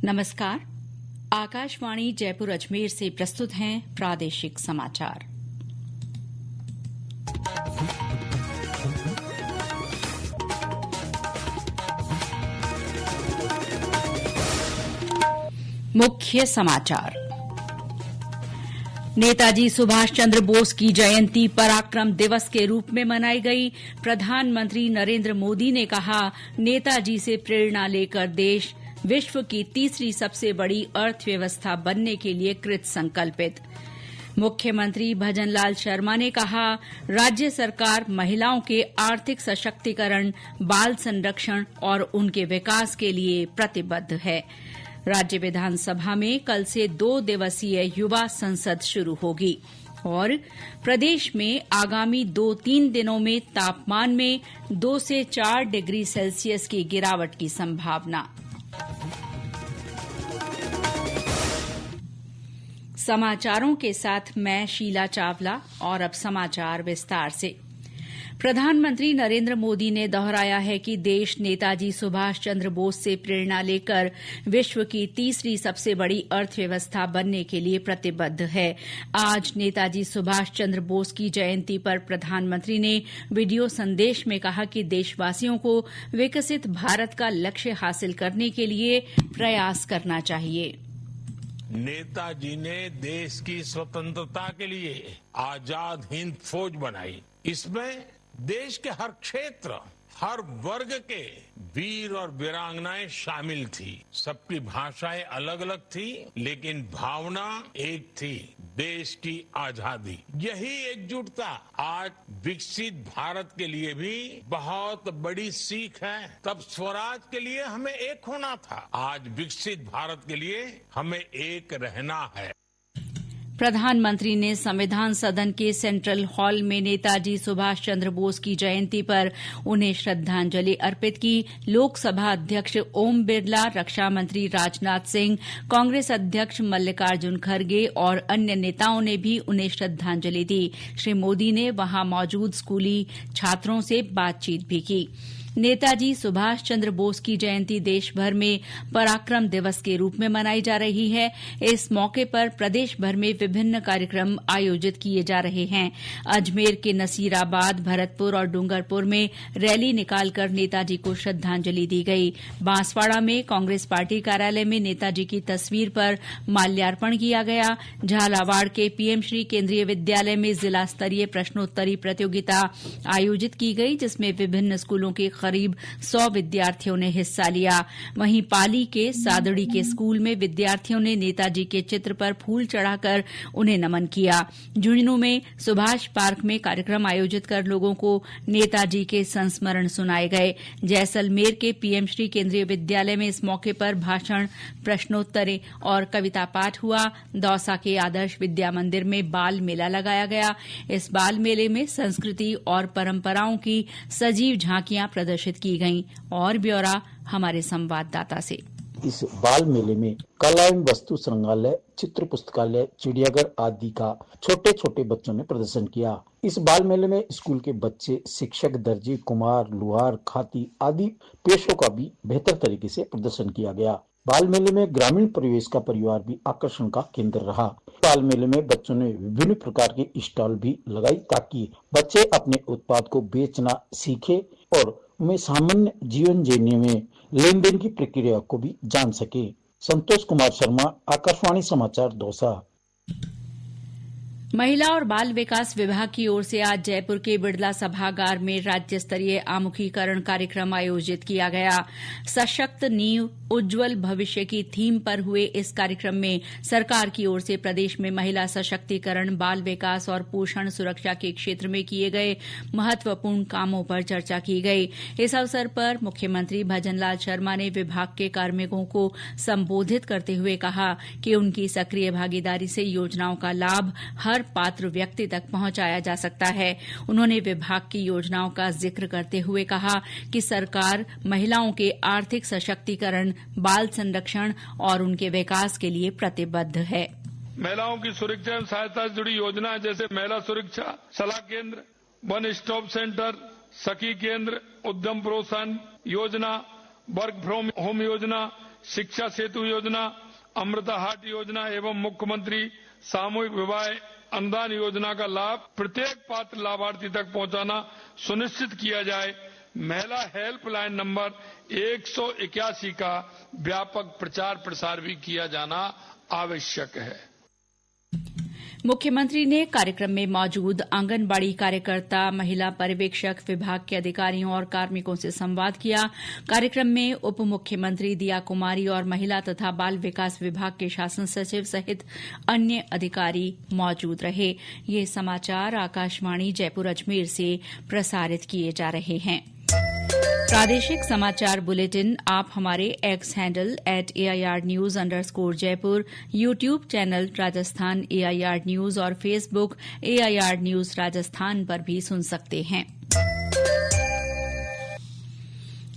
नमस्कार। आकाशवाणी जयपुर अजमेर से प्रस्तुत हैं प्रादेशिक समाचार। मुख्य समाचार। नेताजी सुभाष चंद्र बोस की जयंती पराक्रम दिवस के रूप में मनाई गई। प्रधानमंत्री नरेंद्र मोदी ने कहा, नेताजी से प्रेरणा लेकर देश विश्व की तीसरी सबसे बड़ी अर्थव्यवस्था बनने के लिए कृत संकल्पित। मुख्यमंत्री भजनलाल शर्मा ने कहा, राज्य सरकार महिलाओं के आर्थिक सशक्तिकरण, बाल संरक्षण और उनके विकास के लिए प्रतिबद्ध है। राज्य विधानसभा में कल से 2 दिवसीय युवा संसद शुरू होगी और प्रदेश में आगामी 2-3 दिनों में तापमान में 2 से 4 डिग्री सेल्सियस की गिरावट की संभावना। समाचारों के साथ मैं शीला चावला और अब समाचार विस्तार से। प्रधानमंत्री नरेंद्र मोदी ने दोहराया है कि देश नेताजी सुभाष चंद्र बोस से प्रेरणा लेकर विश्व की तीसरी सबसे बड़ी अर्थव्यवस्था बनने के लिए प्रतिबद्ध है। आज नेताजी सुभाष चंद्र बोस की जयंती पर प्रधानमंत्री ने वीडियो संदेश में कहा कि देशवासियों को विकसित भारत का लक्ष्य हासिल करने के लिए प्रयास करना चाहिए। नेताजी ने देश की स्वतंत्रता के लिए आजाद हिंद फौज बनाई। इसमें देश के हर क्षेत्र, हर वर्ग के वीर और वीरांगनाएं शामिल थी। सबकी भाषाएं अलग अलग थी, लेकिन भावना एक थी, देश की आजादी। यही एकजुटता आज विकसित भारत के लिए भी बहुत बड़ी सीख है। तब स्वराज के लिए हमें एक होना था, आज विकसित भारत के लिए हमें एक रहना है। प्रधानमंत्री ने संविधान सदन के सेंट्रल हॉल में नेताजी सुभाष चंद्र बोस की जयंती पर उन्हें श्रद्धांजलि अर्पित की। लोकसभा अध्यक्ष ओम बिरला, रक्षा मंत्री राजनाथ सिंह, कांग्रेस अध्यक्ष मल्लिकार्जुन खड़गे और अन्य नेताओं ने भी उन्हें श्रद्धांजलि दी। श्री मोदी ने वहां मौजूद स्कूली छात्रों से बातचीत भी की। नेताजी सुभाष चंद्र बोस की जयंती देश भर में पराक्रम दिवस के रूप में मनाई जा रही है। इस मौके पर प्रदेश भर में विभिन्न कार्यक्रम आयोजित किए जा रहे हैं। अजमेर के नसीराबाद, भरतपुर और डूंगरपुर में रैली निकालकर नेताजी को श्रद्धांजलि दी गई। बांसवाड़ा में कांग्रेस पार्टी कार्यालय में नेताजी की तस्वीर पर माल्यार्पण किया गया। झालावाड़ के पीएम श्री केंद्रीय विद्यालय में जिला स्तरीय प्रश्नोत्तरी प्रतियोगिता आयोजित की गई, जिसमें विभिन्न स्कूलों के करीब 100 विद्यार्थियों ने हिस्सा लिया। वहीं पाली के सादड़ी के स्कूल में विद्यार्थियों ने नेताजी के चित्र पर फूल चढ़ाकर उन्हें नमन किया। झुंझुनू में सुभाष पार्क में कार्यक्रम आयोजित कर लोगों को नेताजी के संस्मरण सुनाए गए। जैसलमेर के पीएम श्री केंद्रीय विद्यालय में इस मौके पर भाषण, प्रश्नोत्तरी और कविता पाठ हुआ। दौसा के आदर्श विद्या मंदिर में बाल मेला लगाया गया। इस बाल मेले में संस्कृति और परंपराओं की सजीव झांकियां प्रदर्शित की गईं। और ब्यौरा हमारे संवाददाता से। इस बाल मेले में कला एवं वस्तु संग्रहालय, चित्र पुस्तकालय, चिड़ियाघर आदि का छोटे छोटे बच्चों ने प्रदर्शन किया। इस बाल मेले में स्कूल के बच्चे, शिक्षक, दर्जी, कुम्हार, लुहार, खाती आदि पेशों का भी बेहतर तरीके से प्रदर्शन किया गया। बाल मेले में ग्रामीण परिवेश का परिवार भी आकर्षण का केंद्र रहा। बाल मेले में बच्चों ने विभिन्न प्रकार के स्टॉल भी लगाई ताकि बच्चे अपने उत्पाद को बेचना सीखे और उन्हें सामान्य जीवन जीने में लेन देन की प्रक्रिया को भी जान सके। संतोष कुमार शर्मा, आकाशवाणी समाचार, दौसा। महिला और बाल विकास विभाग की ओर से आज जयपुर के बिड़ला सभागार में राज्य स्तरीय आमुखीकरण कार्यक्रम आयोजित किया गया। सशक्त नींव, उज्जवल भविष्य की थीम पर हुए इस कार्यक्रम में सरकार की ओर से प्रदेश में महिला सशक्तिकरण, बाल विकास और पोषण सुरक्षा के क्षेत्र में किए गए महत्वपूर्ण कामों पर चर्चा की गई। इस अवसर पर मुख्यमंत्री भजनलाल शर्मा ने विभाग के कार्मिकों को संबोधित करते हुए कहा कि उनकी सक्रिय भागीदारी से योजनाओं का लाभ हर पात्र व्यक्ति तक पहुंचाया जा सकता है। उन्होंने विभाग की योजनाओं का जिक्र करते हुए कहा कि सरकार महिलाओं के आर्थिक सशक्तिकरण, बाल संरक्षण और उनके विकास के लिए प्रतिबद्ध है। महिलाओं की सुरक्षा एवं सहायता से जुड़ी योजना जैसे महिला सुरक्षा सलाह केंद्र, वन स्टॉप सेंटर, सखी केंद्र, उद्यम प्रोत्साहन योजना, वर्क फ्रॉम होम योजना, शिक्षा सेतु योजना, अमृता हाट योजना एवं मुख्यमंत्री सामूहिक विवाह अनुदान योजना का लाभ प्रत्येक पात्र लाभार्थी तक पहुंचाना सुनिश्चित किया जाए। महिला हेल्पलाइन नंबर 181 का व्यापक प्रचार प्रसार भी किया जाना आवश्यक है। मुख्यमंत्री ने कार्यक्रम में मौजूद आंगनबाड़ी कार्यकर्ता, महिला पर्यवेक्षक, विभाग के अधिकारियों और कार्मिकों से संवाद किया। कार्यक्रम में उप मुख्यमंत्री दिया कुमारी और महिला तथा बाल विकास विभाग के शासन सचिव सहित अन्य अधिकारी मौजूद रहे। ये समाचार आकाशवाणी जयपुर अजमेर से प्रसारित किए जा रहे हैं। प्रादेशिक समाचार बुलेटिन आप हमारे एक्स हैंडल @AIRnews_जयपुर, YouTube channel Rajasthan AIR news और फेसबुक AIR न्यूज राजस्थान पर भी सुन सकते हैं।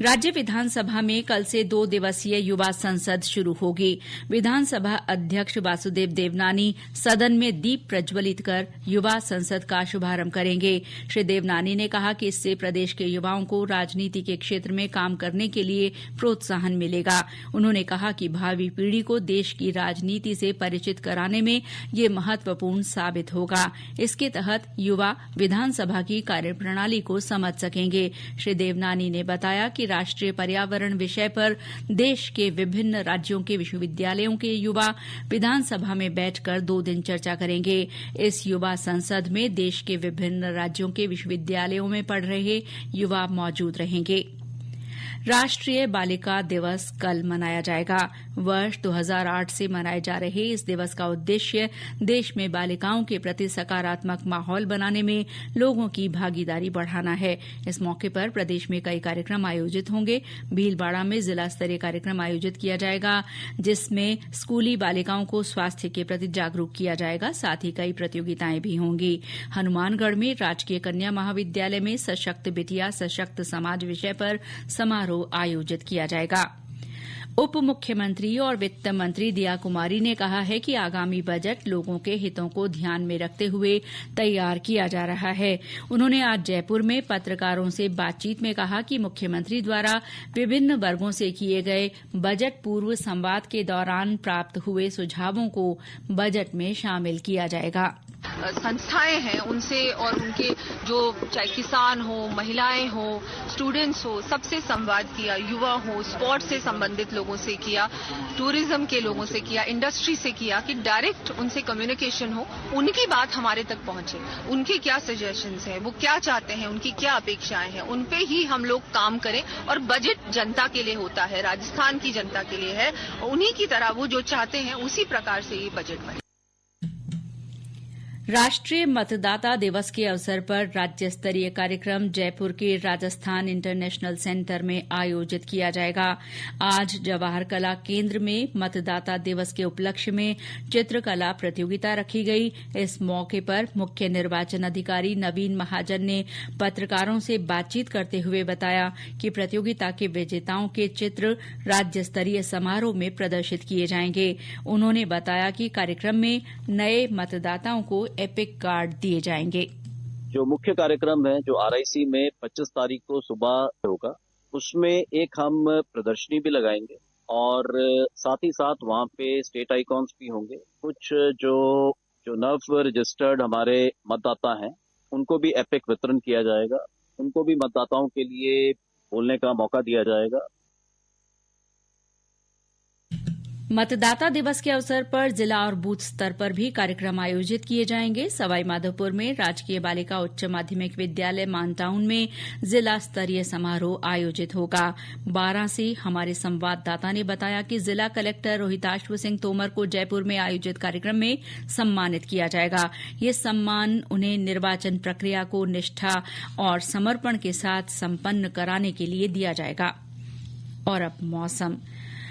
राज्य विधानसभा में कल से 2 दिवसीय युवा संसद शुरू होगी। विधानसभा अध्यक्ष वासुदेव देवनानी सदन में दीप प्रज्वलित कर युवा संसद का शुभारंभ करेंगे। श्री देवनानी ने कहा कि इससे प्रदेश के युवाओं को राजनीति के क्षेत्र में काम करने के लिए प्रोत्साहन मिलेगा। उन्होंने कहा कि भावी पीढ़ी को देश की राजनीति से परिचित कराने में ये महत्वपूर्ण साबित होगा। इसके तहत युवा विधानसभा की कार्यप्रणाली को समझ सकेंगे। श्री देवनानी ने बताया कि राष्ट्रीय पर्यावरण विषय पर देश के विभिन्न राज्यों के विश्वविद्यालयों के युवा विधानसभा में बैठकर 2 दिन चर्चा करेंगे। इस युवा संसद में देश के विभिन्न राज्यों के विश्वविद्यालयों में पढ़ रहे युवा मौजूद रहेंगे। राष्ट्रीय बालिका दिवस कल मनाया जाएगा। वर्ष 2008 से मनाए जा रहे इस दिवस का उद्देश्य देश में बालिकाओं के प्रति सकारात्मक माहौल बनाने में लोगों की भागीदारी बढ़ाना है। इस मौके पर प्रदेश में कई कार्यक्रम आयोजित होंगे। भीलवाड़ा में जिला स्तरीय कार्यक्रम आयोजित किया जाएगा, जिसमें स्कूली बालिकाओं को स्वास्थ्य के प्रति जागरूक किया जाएगा। साथ ही कई प्रतियोगिताएं भी होंगी। हनुमानगढ़ में राजकीय कन्या महाविद्यालय में सशक्त बिटिया सशक्त समाज विषय पर समारोह आयोजित किया जाएगा। उप मुख्यमंत्री और वित्त मंत्री दिया कुमारी ने कहा है कि आगामी बजट लोगों के हितों को ध्यान में रखते हुए तैयार किया जा रहा है। उन्होंने आज जयपुर में पत्रकारों से बातचीत में कहा कि मुख्यमंत्री द्वारा विभिन्न वर्गों से किए गए बजट पूर्व संवाद के दौरान प्राप्त हुए सुझावों को बजट में शामिल किया जाएगा। संस्थाएं हैं उनसे और उनके जो चाहे किसान हो, महिलाएं हो, स्टूडेंट्स हो, सबसे संवाद किया। युवा हो, स्पोर्ट्स से संबंधित लोगों से किया, टूरिज्म के लोगों से किया, इंडस्ट्री से किया कि डायरेक्ट उनसे कम्युनिकेशन हो, उनकी बात हमारे तक पहुंचे। उनके क्या सजेशंस हैं, वो क्या चाहते हैं, उनकी क्या अपेक्षाएं हैं, उन पे ही हम लोग काम करें। और बजट जनता के लिए होता है, राजस्थान की जनता के लिए है। उन्हीं की तरह वो जो चाहते हैं उसी प्रकार से ये बजट बने। राष्ट्रीय मतदाता दिवस के अवसर पर राज्य स्तरीय कार्यक्रम जयपुर के राजस्थान इंटरनेशनल सेंटर में आयोजित किया जाएगा। आज जवाहर कला केंद्र में मतदाता दिवस के उपलक्ष्य में चित्रकला प्रतियोगिता रखी गई। इस मौके पर मुख्य निर्वाचन अधिकारी नवीन महाजन ने पत्रकारों से बातचीत करते हुए बताया कि प्रतियोगिता के विजेताओं के चित्र राज्य स्तरीय समारोह में प्रदर्शित किए जाएंगे। उन्होंने बताया कि कार्यक्रम में नए मतदाताओं को एपिक कार्ड दिए जाएंगे। जो मुख्य कार्यक्रम है जो RIC में 25 तारीख को सुबह होगा, उसमें एक हम प्रदर्शनी भी लगाएंगे और साथ ही साथ वहाँ पे स्टेट आइकॉन्स भी होंगे। कुछ जो नव रजिस्टर्ड हमारे मतदाता हैं उनको भी एपिक वितरण किया जाएगा। उनको भी मतदाताओं के लिए बोलने का मौका दिया जाएगा। मतदाता दिवस के अवसर पर जिला और बूथ स्तर पर भी कार्यक्रम आयोजित किए जाएंगे। सवाईमाधोपुर में राजकीय बालिका उच्च माध्यमिक विद्यालय मानटाउन में जिला स्तरीय समारोह आयोजित होगा। 12 से हमारे संवाददाता ने बताया कि जिला कलेक्टर रोहिताश्व सिंह तोमर को जयपुर में आयोजित कार्यक्रम में सम्मानित किया जाएगा। ये सम्मान उन्हें निर्वाचन प्रक्रिया को निष्ठा और समर्पण के साथ संपन्न कराने के लिए दिया जाएगा। और अब मौसम।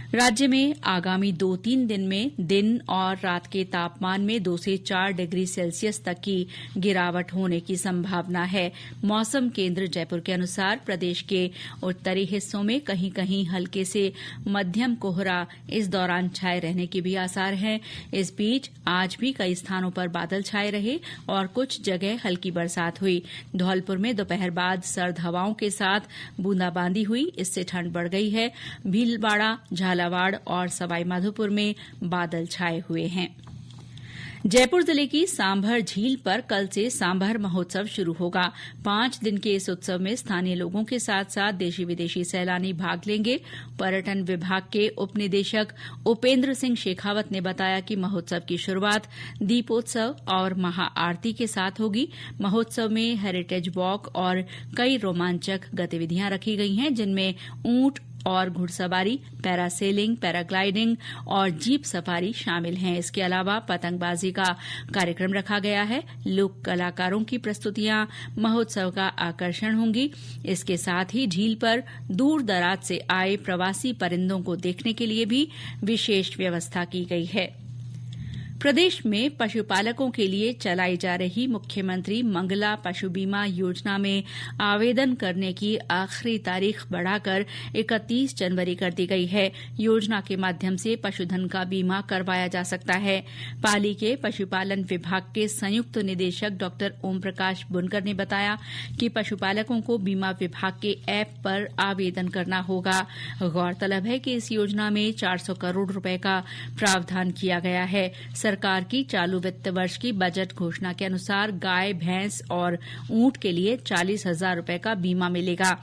राज्य में आगामी 2-3 दिन में दिन और रात के तापमान में 2 से 4 डिग्री सेल्सियस तक की गिरावट होने की संभावना है। मौसम केंद्र जयपुर के अनुसार प्रदेश के उत्तरी हिस्सों में कहीं कहीं हल्के से मध्यम कोहरा इस दौरान छाए रहने के भी आसार हैं। इस बीच आज भी कई स्थानों पर बादल छाए रहे और कुछ जगह हल्की बरसात हुई। धौलपुर में दोपहर बाद सर्द हवाओं के साथ बूंदाबांदी हुई, इससे ठंड बढ़ गई है। भीलवाड़ा, झालावाड़, झालावाड़ और सवाईमाधोपुर में बादल छाए हुए हैं। जयपुर जिले की सांभर झील पर कल से सांभर महोत्सव शुरू होगा। 5 दिन के इस उत्सव में स्थानीय लोगों के साथ साथ देशी विदेशी सैलानी भाग लेंगे। पर्यटन विभाग के उप निदेशक उपेन्द्र सिंह शेखावत ने बताया कि महोत्सव की शुरूआत दीपोत्सव और महाआरती के साथ होगी। महोत्सव में हेरिटेज वॉक और कई रोमांचक गतिविधियां रखी गई हैं, जिनमें ऊंट और घुड़सवारी, पैरासेलिंग, पैराग्लाइडिंग और जीप सफारी शामिल हैं। इसके अलावा पतंगबाजी का कार्यक्रम रखा गया है। लोक कलाकारों की प्रस्तुतियां महोत्सव का आकर्षण होंगी। इसके साथ ही झील पर दूर दराज से आए प्रवासी परिंदों को देखने के लिए भी विशेष व्यवस्था की गई है। प्रदेश में पशुपालकों के लिए चलाई जा रही मुख्यमंत्री मंगला पशु बीमा योजना में आवेदन करने की आखिरी तारीख बढ़ाकर 31 जनवरी कर दी गई है। योजना के माध्यम से पशुधन का बीमा करवाया जा सकता है। पाली के पशुपालन विभाग के संयुक्त निदेशक डॉ ओम प्रकाश बुनकर ने बताया कि पशुपालकों को बीमा विभाग के ऐप पर आवेदन करना होगा। गौरतलब है कि इस योजना में 400 करोड़ रुपए का प्रावधान किया गया है। सरकार की चालू वित्त वर्ष की बजट घोषणा के अनुसार गाय, भैंस और ऊंट के लिए 40,000 रुपए का बीमा मिलेगा।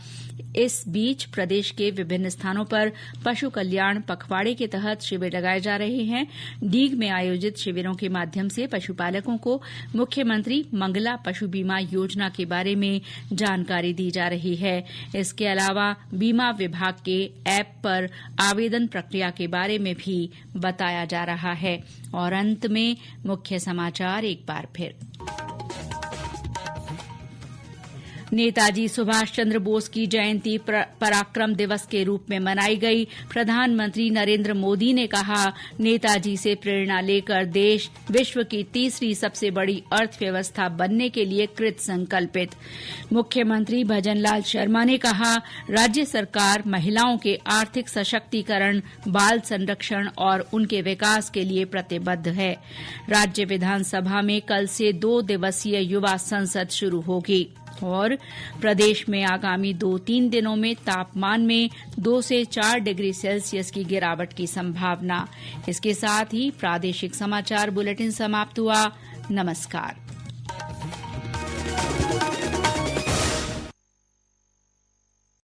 इस बीच प्रदेश के विभिन्न स्थानों पर पशु कल्याण पखवाड़े के तहत शिविर लगाए जा रहे हैं। डीग में आयोजित शिविरों के माध्यम से पशुपालकों को मुख्यमंत्री मंगला पशु बीमा योजना के बारे में जानकारी दी जा रही है। इसके अलावा बीमा विभाग के ऐप पर आवेदन प्रक्रिया के बारे में भी बताया जा रहा है। और अंत में मुख्य समाचार एक बार फिर। नेताजी सुभाष चंद्र बोस की जयंती पराक्रम दिवस के रूप में मनाई गई। प्रधानमंत्री नरेंद्र मोदी ने कहा, नेताजी से प्रेरणा लेकर देश विश्व की तीसरी सबसे बड़ी अर्थव्यवस्था बनने के लिए कृत संकल्पित। मुख्यमंत्री भजनलाल शर्मा ने कहा, राज्य सरकार महिलाओं के आर्थिक सशक्तिकरण, बाल संरक्षण और उनके विकास के लिए प्रतिबद्ध है। राज्य विधानसभा में कल से 2 दिवसीय युवा संसद शुरू होगी। और प्रदेश में आगामी 2-3 दिनों में तापमान में 2 से 4 डिग्री सेल्सियस की गिरावट की संभावना। इसके साथ ही प्रादेशिक समाचार बुलेटिन समाप्त हुआ। नमस्कार।